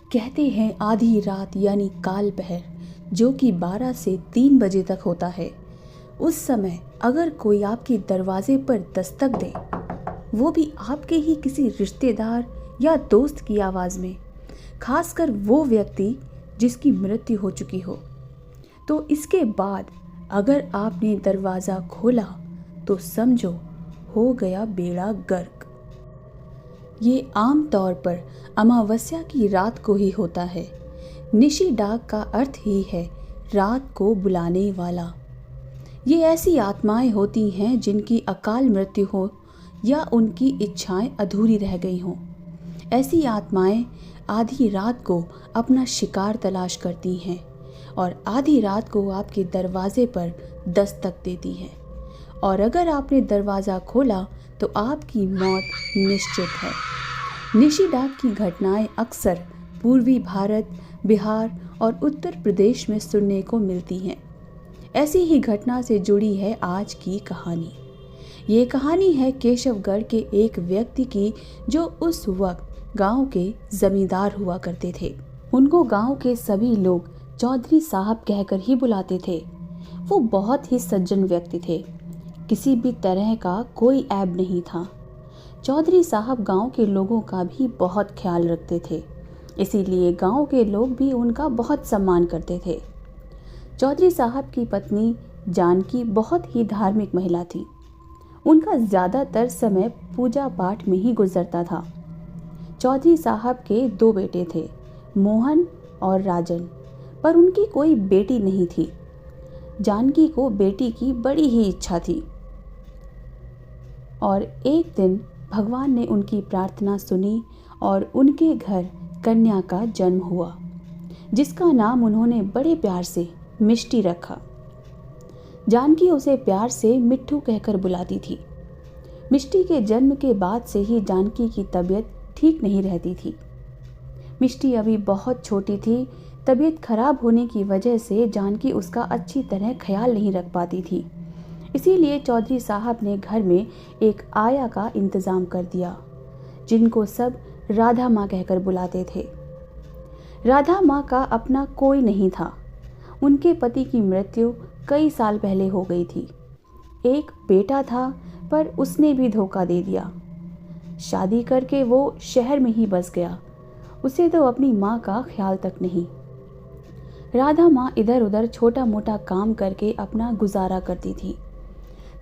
कहते हैं आधी रात यानी काल पहर, जो कि 12 से 3 बजे तक होता है, उस समय अगर कोई आपके दरवाजे पर दस्तक दे, वो भी आपके ही किसी रिश्तेदार या दोस्त की आवाज़ में, खासकर वो व्यक्ति जिसकी मृत्यु हो चुकी हो, तो इसके बाद अगर आपने दरवाज़ा खोला तो समझो हो गया बेड़ा गर्क। ये आम तौर पर अमावस्या की रात को ही होता है। निशी डाक का अर्थ ही है रात को बुलाने वाला। ये ऐसी आत्माएं होती हैं जिनकी अकाल मृत्यु हो या उनकी इच्छाएं अधूरी रह गई हों। ऐसी आत्माएं आधी रात को अपना शिकार तलाश करती हैं और आधी रात को आपके दरवाजे पर दस्तक देती हैं, और अगर आपने दरवाज़ा खोला तो आपकी मौत निश्चित है। निशी डाक की घटनाएं अक्सर पूर्वी भारत, बिहार और उत्तर प्रदेश में सुनने को मिलती हैं। ऐसी ही घटना से जुड़ी है आज की कहानी। ये कहानी है केशवगढ़ के एक व्यक्ति की, जो उस वक्त गांव के जमींदार हुआ करते थे। उनको गांव के सभी लोग चौधरी साहब कहकर ही बुलाते थे। वो बहुत ही सज्जन व्यक्ति थे, किसी भी तरह का कोई ऐब नहीं था। चौधरी साहब गांव के लोगों का भी बहुत ख्याल रखते थे, इसीलिए गांव के लोग भी उनका बहुत सम्मान करते थे। चौधरी साहब की पत्नी जानकी बहुत ही धार्मिक महिला थी। उनका ज़्यादातर समय पूजा पाठ में ही गुजरता था। चौधरी साहब के 2 बेटे थे, मोहन और राजन, पर उनकी कोई बेटी नहीं थी। जानकी को बेटी की बड़ी ही इच्छा थी और एक दिन भगवान ने उनकी प्रार्थना सुनी और उनके घर कन्या का जन्म हुआ, जिसका नाम उन्होंने बड़े प्यार से मिष्टी रखा। जानकी उसे प्यार से मिट्ठू कहकर बुलाती थी। मिष्टी के जन्म के बाद से ही जानकी की तबीयत ठीक नहीं रहती थी। मिष्टी अभी बहुत छोटी थी। तबीयत खराब होने की वजह से जानकी उसका अच्छी तरह ख्याल नहीं रख पाती थी। इसीलिए चौधरी साहब ने घर में एक आया का इंतज़ाम कर दिया, जिनको सब राधा माँ कहकर बुलाते थे। राधा माँ का अपना कोई नहीं था। उनके पति की मृत्यु कई साल पहले हो गई थी। एक बेटा था, पर उसने भी धोखा दे दिया। शादी करके वो शहर में ही बस गया। उसे तो अपनी माँ का ख्याल तक नहीं। राधा माँ इधर उधर छोटा मोटा काम करके अपना गुजारा करती थी।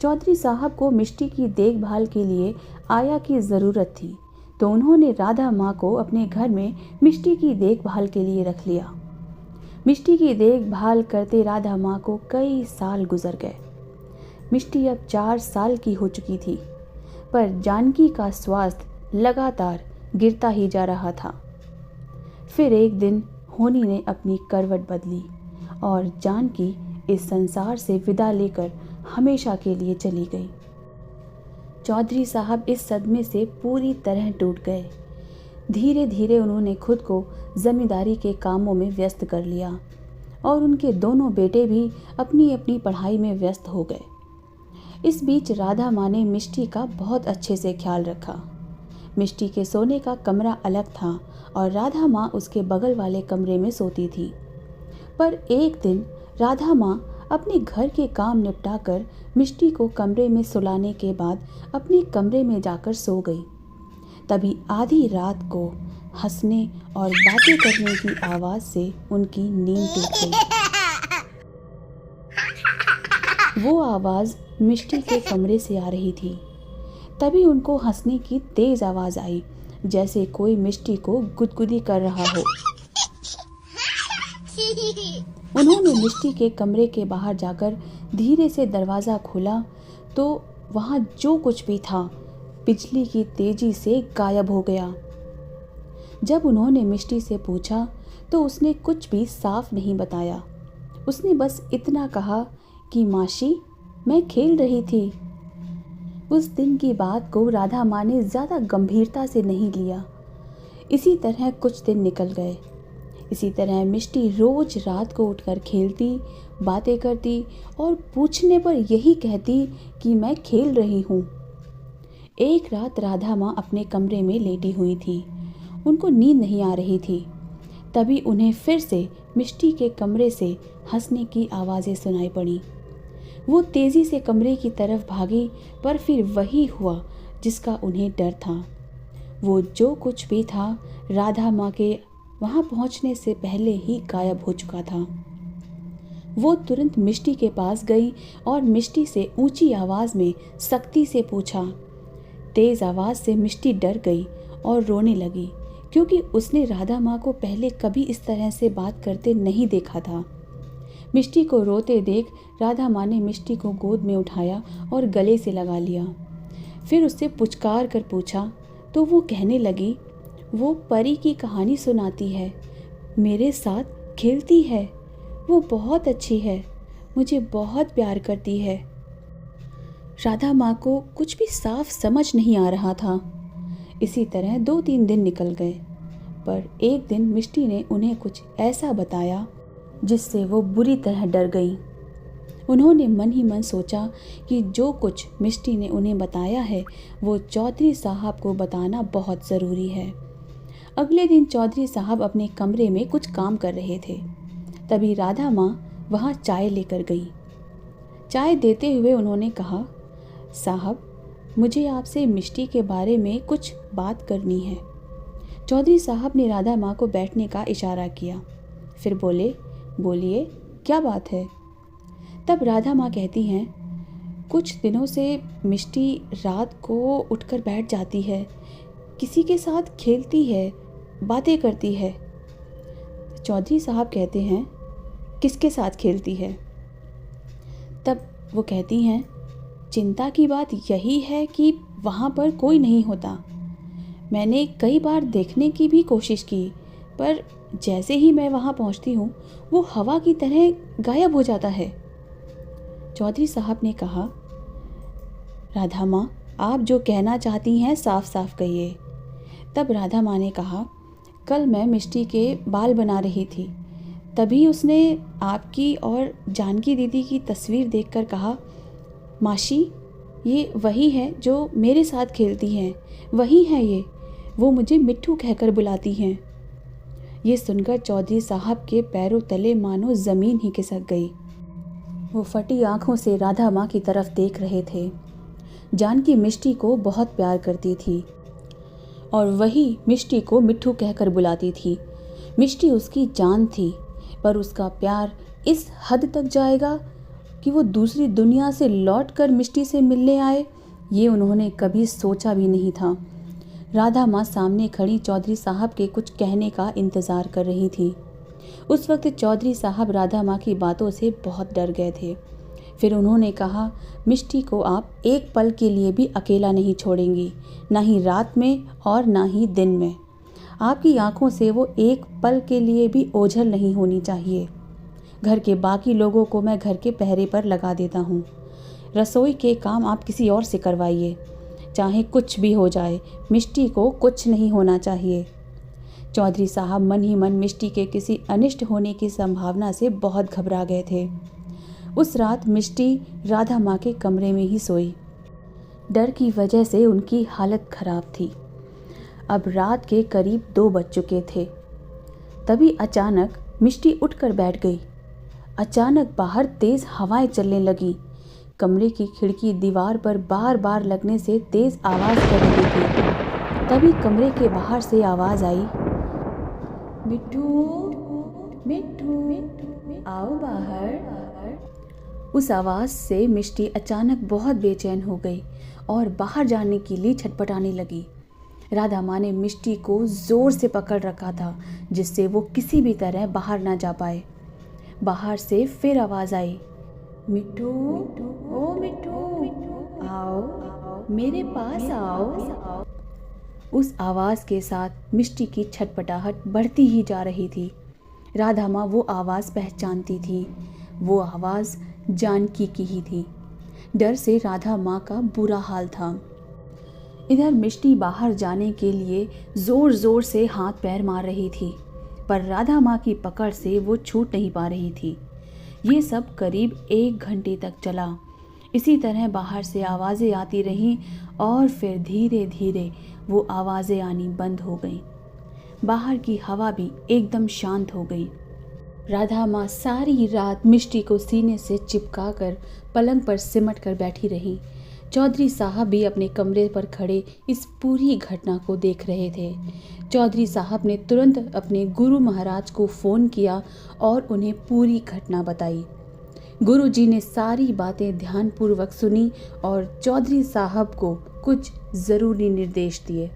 चौधरी साहब को मिष्टी की देखभाल के लिए आया की ज़रूरत थी, तो उन्होंने राधा माँ को अपने घर में मिष्टी की देखभाल के लिए रख लिया। मिष्टी की देखभाल करते राधा माँ को कई साल गुजर गए। मिष्टी अब 4 साल की हो चुकी थी, पर जानकी का स्वास्थ्य लगातार गिरता ही जा रहा था। फिर एक दिन होनी ने अपनी करवट बदली और जानकी इस संसार से विदा लेकर हमेशा के लिए चली गई। चौधरी साहब इस सदमे से पूरी तरह टूट गए। धीरे धीरे उन्होंने खुद को जमींदारी के कामों में व्यस्त कर लिया और उनके दोनों बेटे भी अपनी अपनी पढ़ाई में व्यस्त हो गए। इस बीच राधा माँ ने मिष्टी का बहुत अच्छे से ख्याल रखा। मिष्टी के सोने का कमरा अलग था और राधा माँ उसके बगल वाले कमरे में सोती थी। पर एक दिन राधा माँ अपने घर के काम निपटाकर मिष्टी को कमरे में सुलाने के बाद अपने कमरे में जाकर सो गई। तभी आधी रात को हंसने और बातें करने की आवाज़ से उनकी नींद टूट गई। वो आवाज़ मिष्टी के कमरे से आ रही थी। तभी उनको हंसने की तेज आवाज़ आई, जैसे कोई मिष्टी को गुदगुदी कर रहा हो। उन्होंने मिष्टी के कमरे के बाहर जाकर धीरे से दरवाज़ा खोला तो वहाँ जो कुछ भी था बिजली की तेजी से गायब हो गया। जब उन्होंने मिष्टी से पूछा तो उसने कुछ भी साफ नहीं बताया। उसने बस इतना कहा कि मासी, मैं खेल रही थी। उस दिन की बात को राधा माँ ने ज़्यादा गंभीरता से नहीं लिया। इसी तरह कुछ दिन निकल गए। इसी तरह मिष्टी रोज रात को उठकर खेलती, बातें करती और पूछने पर यही कहती कि मैं खेल रही हूँ। एक रात राधा माँ अपने कमरे में लेटी हुई थी। उनको नींद नहीं आ रही थी। तभी उन्हें फिर से मिष्टी के कमरे से हंसने की आवाज़ें सुनाई पड़ी। वो तेज़ी से कमरे की तरफ भागी, पर फिर वही हुआ जिसका उन्हें डर था। वो जो कुछ भी था राधा माँ के वहाँ पहुँचने से पहले ही गायब हो चुका था। वो तुरंत मिष्टी के पास गई और मिष्टी से ऊंची आवाज़ में सख्ती से पूछा। तेज़ आवाज़ से मिष्टी डर गई और रोने लगी, क्योंकि उसने राधा माँ को पहले कभी इस तरह से बात करते नहीं देखा था। मिष्टी को रोते देख राधा माँ ने मिष्टी को गोद में उठाया और गले से लगा लिया। फिर उससे पुचकार कर पूछा तो वो कहने लगी, वो परी की कहानी सुनाती है, मेरे साथ खेलती है, वो बहुत अच्छी है, मुझे बहुत प्यार करती है। राधा माँ को कुछ भी साफ समझ नहीं आ रहा था। इसी तरह 2-3 दिन निकल गए, पर एक दिन मिष्टी ने उन्हें कुछ ऐसा बताया जिससे वो बुरी तरह डर गई। उन्होंने मन ही मन सोचा कि जो कुछ मिष्टी ने उन्हें बताया है वो चौधरी साहब को बताना बहुत ज़रूरी है। अगले दिन चौधरी साहब अपने कमरे में कुछ काम कर रहे थे। तभी राधा माँ वहाँ चाय लेकर गई। चाय देते हुए उन्होंने कहा, साहब, मुझे आपसे मिष्टी के बारे में कुछ बात करनी है। चौधरी साहब ने राधा माँ को बैठने का इशारा किया। फिर बोले, बोलिए, क्या बात है। तब राधा माँ कहती हैं, कुछ दिनों से मिष्टी रात को उठकर बैठ जाती है, किसी के साथ खेलती है, बातें करती है। चौधरी साहब कहते हैं, किसके साथ खेलती है? तब वो कहती हैं, चिंता की बात यही है कि वहाँ पर कोई नहीं होता। मैंने कई बार देखने की भी कोशिश की, पर जैसे ही मैं वहाँ पहुँचती हूँ वो हवा की तरह गायब हो जाता है। चौधरी साहब ने कहा, राधा माँ, आप जो कहना चाहती हैं साफ साफ कहिए। तब राधा माँ ने कहा, कल मैं मिष्टी के बाल बना रही थी, तभी उसने आपकी और जानकी दीदी की तस्वीर देखकर कहा, मासी, ये वही है जो मेरे साथ खेलती हैं, वही है ये, वो मुझे मिट्ठू कहकर बुलाती हैं। ये सुनकर चौधरी साहब के पैरों तले मानो ज़मीन ही खिसक गई। वो फटी आंखों से राधा माँ की तरफ देख रहे थे। जानकी मिष्टी को बहुत प्यार करती थी और वही मिष्टी को मिट्ठू कहकर बुलाती थी। मिष्टी उसकी जान थी, पर उसका प्यार इस हद तक जाएगा कि वो दूसरी दुनिया से लौटकर मिष्टी से मिलने आए, ये उन्होंने कभी सोचा भी नहीं था। राधा माँ सामने खड़ी चौधरी साहब के कुछ कहने का इंतज़ार कर रही थी। उस वक्त चौधरी साहब राधा माँ की बातों से बहुत डर गए थे। फिर उन्होंने कहा, मिष्टी को आप एक पल के लिए भी अकेला नहीं छोड़ेंगी, ना ही रात में और ना ही दिन में। आपकी आंखों से वो एक पल के लिए भी ओझल नहीं होनी चाहिए। घर के बाकी लोगों को मैं घर के पहरे पर लगा देता हूँ। रसोई के काम आप किसी और से करवाइए। चाहे कुछ भी हो जाए, मिष्टी को कुछ नहीं होना चाहिए। चौधरी साहब मन ही मन मिष्टी के किसी अनिष्ट होने की संभावना से बहुत घबरा गए थे। उस रात मिष्टी राधा माँ के कमरे में ही सोई। डर की वजह से उनकी हालत खराब थी। अब रात के करीब 2 बज चुके थे। तभी अचानक मिष्टी उठकर बैठ गई। अचानक बाहर तेज़ हवाएं चलने लगी। कमरे की खिड़की दीवार पर बार बार लगने से तेज़ आवाज़ कर रही थी। तभी कमरे के बाहर से आवाज़ आई, मिट्ठू, मिट्ठू, आओ बाहर। उस आवाज़ से मिष्टी अचानक बहुत बेचैन हो गई और बाहर जाने के लिए छटपटाने लगी। राधा माँ ने मिष्टी को ज़ोर से पकड़ रखा था, जिससे वो किसी भी तरह बाहर ना जा पाए। बाहर से फिर आवाज़ आई, मिट्ठू, ओ मिट्ठू, आओ, मेरे पास आओ। उस आवाज़ के साथ मिष्टी की छटपटाहट बढ़ती ही जा रही थी। राधा माँ वो आवाज़ पहचानती थी। वो आवाज़ जानकी की ही थी। डर से राधा माँ का बुरा हाल था। इधर मिष्टी बाहर जाने के लिए ज़ोर ज़ोर से हाथ पैर मार रही थी, पर राधा माँ की पकड़ से वो छूट नहीं पा रही थी। ये सब करीब 1 घंटे तक चला। इसी तरह बाहर से आवाज़ें आती रहीं और फिर धीरे धीरे वो आवाज़ें आनी बंद हो गईं। बाहर की हवा भी एकदम शांत हो गई। राधा माँ सारी रात मिष्टी को सीने से चिपका कर पलंग पर सिमट कर बैठी रही। चौधरी साहब भी अपने कमरे पर खड़े इस पूरी घटना को देख रहे थे। चौधरी साहब ने तुरंत अपने गुरु महाराज को फ़ोन किया और उन्हें पूरी घटना बताई। गुरु जी ने सारी बातें ध्यानपूर्वक सुनी और चौधरी साहब को कुछ ज़रूरी निर्देश दिए।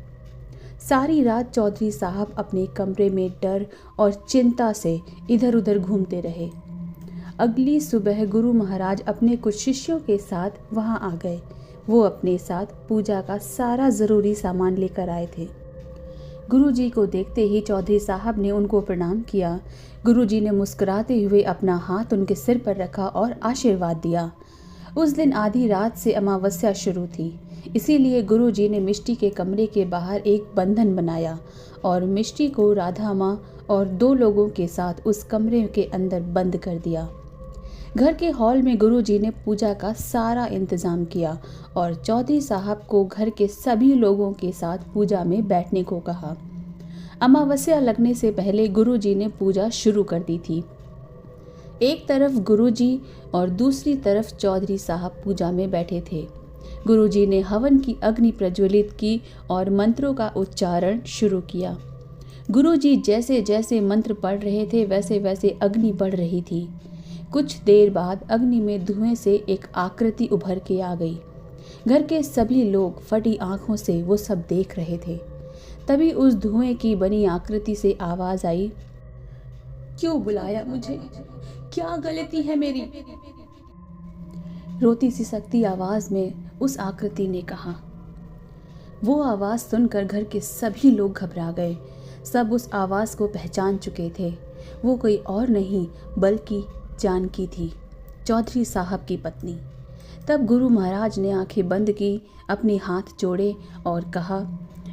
सारी रात चौधरी साहब अपने कमरे में डर और चिंता से इधर उधर घूमते रहे। अगली सुबह गुरु महाराज अपने कुछ शिष्यों के साथ वहां आ गए। वो अपने साथ पूजा का सारा ज़रूरी सामान लेकर आए थे। गुरु जी को देखते ही चौधरी साहब ने उनको प्रणाम किया। गुरु जी ने मुस्कुराते हुए अपना हाथ उनके सिर पर रखा और आशीर्वाद दिया। उस दिन आधी रात से अमावस्या शुरू थी, इसीलिए गुरु जी ने मिष्टी के कमरे के बाहर एक बंधन बनाया और मिष्टी को राधा माँ और 2 लोगों के साथ उस कमरे के अंदर बंद कर दिया। घर के हॉल में गुरु जी ने पूजा का सारा इंतज़ाम किया और चौधरी साहब को घर के सभी लोगों के साथ पूजा में बैठने को कहा। अमावस्या लगने से पहले गुरु जी ने पूजा शुरू कर दी थी। एक तरफ गुरु जी और दूसरी तरफ चौधरी साहब पूजा में बैठे थे। गुरु जी ने हवन की अग्नि प्रज्वलित की और मंत्रों का उच्चारण शुरू किया। गुरु जी जैसे जैसे मंत्र पढ़ रहे थे वैसे वैसे अग्नि बढ़ रही थी। कुछ देर बाद अग्नि में धुएं से एक आकृति उभर के आ गई। घर के सभी लोग फटी आंखों से वो सब देख रहे थे। तभी उस धुएं की बनी आकृति से आवाज आई, क्यों बुलाया मुझे? क्या गलती है मेरी? रोती सी सकती आवाज में उस आकृति ने कहा। वो आवाज सुनकर घर के सभी लोग घबरा गए। सब उस आवाज को पहचान चुके थे। वो कोई और नहीं बल्कि जानकी थी, चौधरी साहब की पत्नी। तब गुरु महाराज ने आंखें बंद की, अपने हाथ जोड़े और कहा,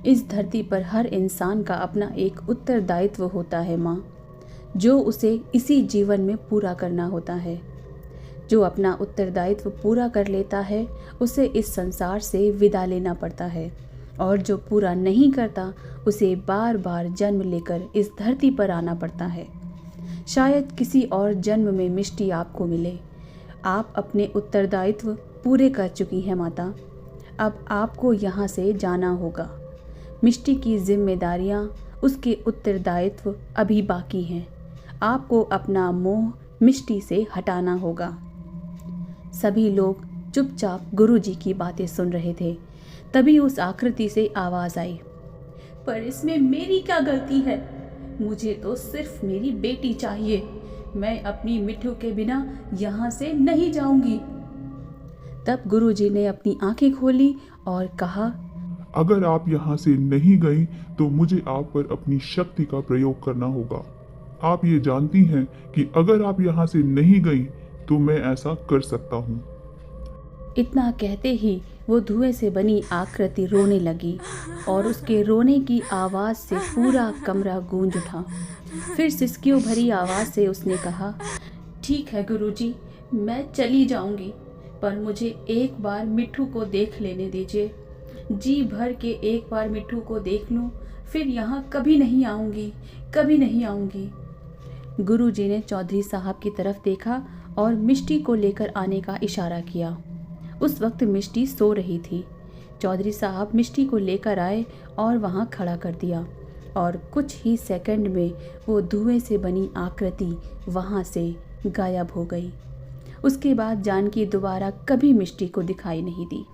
इस धरती पर हर इंसान का अपना एक उत्तरदायित्व होता है माँ, जो उसे इसी जीवन में पूरा करना होता है। जो अपना उत्तरदायित्व पूरा कर लेता है उसे इस संसार से विदा लेना पड़ता है, और जो पूरा नहीं करता उसे बार बार जन्म लेकर इस धरती पर आना पड़ता है। शायद किसी और जन्म में मिष्टी आपको मिले। आप अपने उत्तरदायित्व पूरे कर चुकी हैं माता। अब आपको यहाँ से जाना होगा। मिष्टी की जिम्मेदारियाँ, उसके उत्तरदायित्व अभी बाकी हैं। आपको अपना मोह मिष्टी से हटाना होगा। सभी लोग चुपचाप गुरुजी की बातें सुन रहे थे। तभी उस आकृति से आवाज आई, पर इसमें मेरी क्या गलती है? मुझे तो सिर्फ मेरी बेटी चाहिए। मैं अपनी मिठू के बिना यहाँ से नहीं जाऊंगी। तब गुरुजी ने अपनी आंखें खोली और कहा, अगर आप यहाँ से नहीं गई तो मुझे आप पर अपनी शक्ति का प्रयोग करना होगा। आप ये जानती हैं कि अगर आप यहाँ से नहीं गई तो मैं ऐसा कर सकता हूँ। इतना कहते ही वो धुएं से बनी आकृति रोने लगी और उसके रोने की आवाज़ से पूरा कमरा गूंज उठा। फिर सिसकियों भरी आवाज़ से उसने कहा, ठीक है गुरुजी, मैं चली जाऊंगी, पर मुझे एक बार मिठू को देख लेने दीजिए। जी भर के एक बार मिठू को देख लूं, फिर यहाँ कभी नहीं आऊँगी, कभी नहीं आऊँगी। गुरुजी ने चौधरी साहब की तरफ देखा और मिष्टी को लेकर आने का इशारा किया। उस वक्त मिष्टी सो रही थी। चौधरी साहब मिष्टी को लेकर आए और वहाँ खड़ा कर दिया और कुछ ही सेकंड में वो धुएं से बनी आकृति वहाँ से गायब हो गई। उसके बाद जानकी दोबारा कभी मिष्टी को दिखाई नहीं दी।